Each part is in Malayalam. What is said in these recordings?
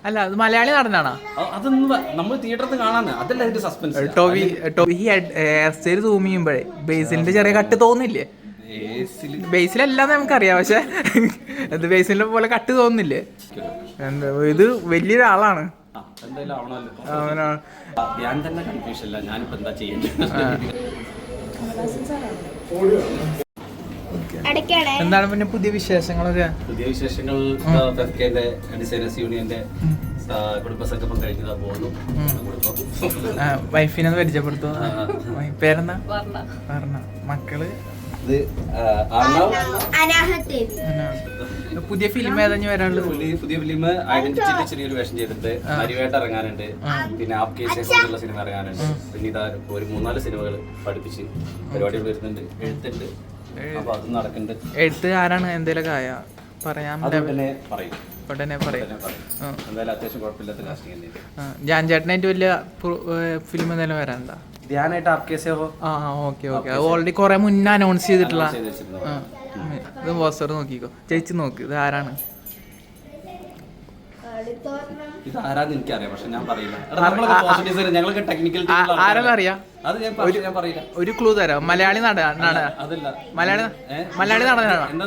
അല്ല അത് മലയാളി നടനാണോ? അതൊന്നും നമ്മൾ തിയേറ്ററിൽ കാണാന്ന്, അതല്ല അതിന്റെ suspense. Toby hair style zoom ചെയ്യുമ്പോഴേ ബേസിലിന്റെ ചെറിയ കട്ട് തോന്നില്ലേ? ബേസിലെല്ലാം നമുക്കറിയാം, പക്ഷെ എന്ത് ബേസിലെ പോലെ കട്ട് തോന്നുന്നില്ലേ? എന്താ ഇത് വലിയൊരാളാണ്. ഞാൻ തന്നെ കൺഫ്യൂഷൻ അല്ല, ഞാനിപ്പോ എന്താ ചെയ്യേണ്ടത്. എന്താണ് പിന്നെ പുതിയ വിശേഷങ്ങളൊക്കെ? പുതിയ വിശേഷങ്ങൾ ഡിസൈനേഴ്സ് യൂണിയന്റെ കുടുംബസംഗമം കഴിഞ്ഞതാ പോകുന്നു. വൈഫിനെ പരിചയപ്പെടുത്തു. പേരെന്താ? വർണ്ണ. മക്കള് പുതിയ ഫിലിം ഏതാ വരാനുള്ളത്? പുതിയ ഫിലിം ഐഡന്റിറ്റിയിൽ ചെറിയൊരു വേഷം ചെയ്തിട്ട് നരിവേട്ട ഇറങ്ങാനുണ്ട്, പിന്നെ ആപ് കേസുള്ള സിനിമ ഇറങ്ങാനുണ്ട്, പിന്നെ ഇതാ ഒരു 3-4 സിനിമകൾ പഠിപ്പിച്ച് പരിപാടികൾ വരുന്നുണ്ട്, എഴുത്തുണ്ട്, അപ്പൊ അത് നടക്കുന്നുണ്ട്. എഴുത്ത് ആരാണ്? എന്തേലും പറയാൻ പറയും. എന്തായാലും അത്യാവശ്യം കുഴപ്പമില്ലാത്ത കാസ്റ്റിംഗ് തന്നെ. ജാൻ ചേട്ടനായിട്ട് വലിയ ഫിലിം എന്തെങ്കിലും വരാനുണ്ടോ? ധ്യാനായിട്ട് ആപ് കേസ്. ഓക്കെ ഓൾറെഡി കുറെ മുന്നേ അനൗൺസ് ചെയ്തിട്ടുള്ള ഇത് പോസ്റ്റർ നോക്കിക്കോ, ചേച്ചി നോക്ക്. ഇത് ആരാണ്? ഇത് ആരാന്ന് എനിക്കറിയാം, പക്ഷെ ഞാൻ പറയില്ല. ഞങ്ങൾക്ക് ടെക്നിക്കൽ ആരെന്നറിയാം, ഒരു ക്ലൂ തരാം. മലയാളി നടനാണ്. മലയാളി നടനാണ്. എന്താ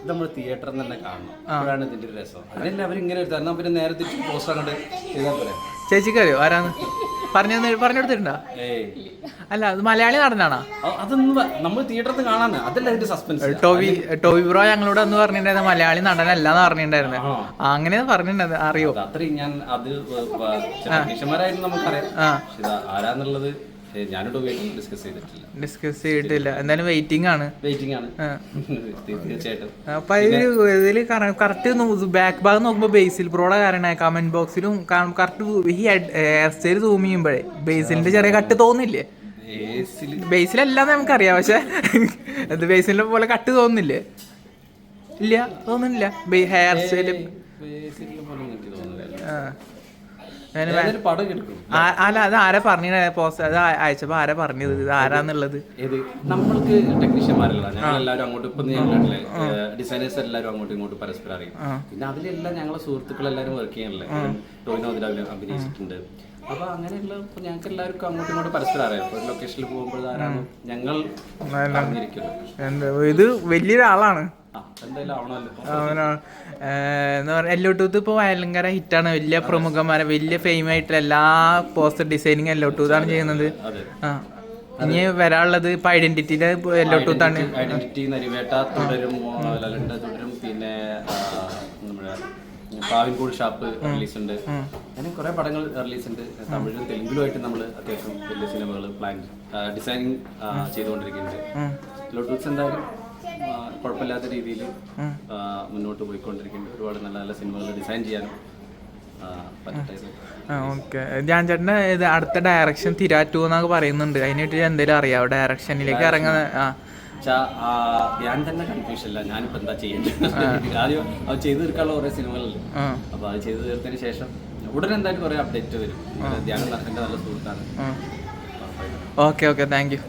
നമ്മൾ തിയേറ്ററിൽ തന്നെ കാണണം, അപ്പോഴാണ് ഇതിന്റെ ഒരു രസം. അതല്ല അവരിങ്ങനെ എടുത്താൽ പിന്നെ നേരെ തിരിച്ച് പോസ്റ്റർ അങ്ങോട്ട് ചെയ്താൽ പോലെ. ചേച്ചിക്ക് അറിയോ ആരാന്ന്? പറഞ്ഞെടുത്തിട്ടുണ്ടോ? അല്ല അത് മലയാളി നടനാണോ? അതൊന്നും നമ്മൾ തിയേറ്ററിൽ കാണാന്ന്, അതല്ല അതിന്റെ സസ്പെൻസ്. ടോബി ബ്രോ ഞങ്ങളോട് അന്ന് പറഞ്ഞിട്ടുണ്ടായിരുന്നു മലയാളി നടനല്ലാന്ന് പറഞ്ഞിട്ടുണ്ടായിരുന്നേ. അങ്ങനെ പറഞ്ഞിട്ടുണ്ടായിരുന്നു. അറിയോ? അത്രയും ഞാൻ അത് ടെക്നീഷ്യന്മാരായിരുന്നു നമുക്കറിയാം, ആരാന്നുള്ളത് ഡിസ്കസ് ചെയ്തിട്ടില്ല. എന്തായാലും വെയിറ്റിംഗ് ആണ്. തീർച്ചയായിട്ടും. അപ്പൊ ഇതില് കറക്റ്റ് ബാക്ക് ഭാഗം നോക്കുമ്പോ ബേസിൽ ബ്രോയുടെ കാരണം കമന്റ് ബോക്സിലും കറക്റ്റ് ഈ ഹെയർ സ്റ്റൈൽ സൂം ചെയ്യുമ്പോഴേ ബേസിലിന്റെ ചെറിയ കട്ട് തോന്നില്ലേ? ബേസിലെല്ലാം നമുക്കറിയാം, പക്ഷെ എന്ത് ബേസിലെ പോലെ കട്ട് തോന്നുന്നില്ലേ? ഇല്ല, തോന്നുന്നില്ല. ഹെയർ സ്റ്റൈല് അല്ല അത് ആരാ പറഞ്ഞ പോസ്റ്റ് അത് അയച്ചപ്പോ ആരാ പറഞ്ഞത്? ഇത് ആരാന്നുള്ളത് നമ്മൾക്ക് ടെക്നീഷ്യന്മാരല്ല, ഞങ്ങളെല്ലാവരും അങ്ങോട്ടും ഇപ്പൊ ഡിസൈനേഴ്സ് എല്ലാവരും അങ്ങോട്ടും ഇങ്ങോട്ടും പരസ്പരം അറിയും. പിന്നെ അതിലെല്ലാം ഞങ്ങളെ സുഹൃത്തുക്കളെല്ലാവരും വർക്ക് ചെയ്യാനല്ലേ. ടോവിനോ അതിൽ അഭിനയിച്ചിട്ടുണ്ട്. അപ്പൊ അങ്ങനെയുള്ള ഞങ്ങൾക്ക് എല്ലാവർക്കും അങ്ങോട്ടും ഇങ്ങോട്ടും പരസ്പരം അറിയാം. ഒരു ലൊക്കേഷനിൽ പോകുമ്പോഴാണ് ഞങ്ങൾ അറിഞ്ഞിരിക്കുന്നത്. ഇത് വലിയൊരാളാണ്. എന്താ പറയാ എല്ലോട്ടൂത്ത് ഇപ്പൊ ഭയങ്കര ഹിറ്റാണ്. വലിയ പ്രമുഖന്മാരെ വലിയ ഫെയിം ആയിട്ടുള്ള എല്ലാ പോസ്റ്റർ ഡിസൈനിങ് എല്ലോട്ടൂത്താണ് ചെയ്യുന്നത്. ഇനി വരാനുള്ളത് ഇപ്പൊ ഐഡന്റിറ്റിയുടെ എല്ലോട്ടൂത്താണ്. പിന്നെ പാവിൻകൂട് ഷാപ്പ് റിലീസ് ഉണ്ട്, അങ്ങനെ കുറെ പടങ്ങൾ റിലീസ് ഉണ്ട്. തമിഴിലും തെലുങ്കിലുമായിട്ട് നമ്മൾ അത്യാവശ്യം വലിയ സിനിമകൾ പ്ലാൻ ഡിസൈനിങ് ചെയ്തുകൊണ്ടിരിക്കുന്നുണ്ട്. എല്ലോട്ടൂത്ത്സ് എന്തായാലും കുഴപ്പമില്ലാത്ത രീതിയിൽ മുന്നോട്ട് പോയിക്കൊണ്ടിരിക്കുന്നുണ്ട്. ഒരുപാട് നല്ല നല്ല സിനിമകൾ ഡിസൈൻ ചെയ്യാനും പറ്റട്ടെ. ഓക്കെ. ഞാൻ ചേട്ടൻ്റെ ഇത് അടുത്ത ഡയറക്ഷൻ തിരാറ്റു എന്നൊക്കെ പറയുന്നുണ്ട്. അതിനായിട്ട് എന്തെങ്കിലും അറിയാവോ? ഡയറക്ഷനിലേക്ക് ഇറങ്ങുന്ന ഞാൻ തന്നെ കൺഫ്യൂഷൻ അല്ല, ഞാനിപ്പോ എന്താ ചെയ്യേണ്ടത്. ആദ്യം അത് ചെയ്തു തീർക്കാനുള്ള കുറെ സിനിമകളുണ്ട്, അപ്പൊ അത് ചെയ്തു തീർത്തതിന് ശേഷം ഉടനെ എന്തായാലും കുറെ അപ്ഡേറ്റ് വരും. ധ്യാനം എന്റെ നല്ല സുഹൃത്താണ്. Okay thank you.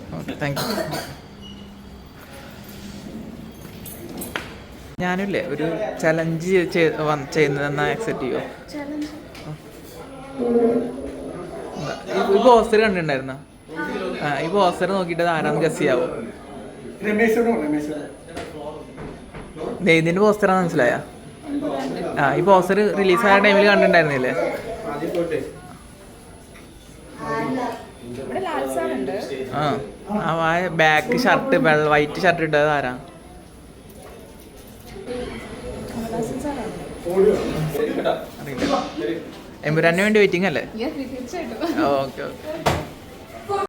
ഞാനില്ലേ ഒരു ചലഞ്ച് ചെയ്യുന്നതെന്നാ അക്സെപ്റ്റ് ചെയ്യോ? ഈ പോസ്റ്റർ കണ്ടിട്ടുണ്ടായിരുന്ന? ഈ പോസ്റ്റർ നോക്കിയിട്ട് ആരാന്ന് ഗസ് ചെയ്യാവോ? ഇതിന്റെ പോസ്റ്ററാന്ന് മനസ്സിലായ? ഈ പോസ്റ്റർ റിലീസായ ടൈമിൽ കണ്ടിട്ടുണ്ടായിരുന്നില്ലേ? ബാക്ക് ഷർട്ട് വൈറ്റ് ഷർട്ട് ഇട്ടത് ആരാ? അറിയില്ല. എമ്പുരാന് വേണ്ടി വെയിറ്റിംഗ് അല്ലേ? ഓക്കെ.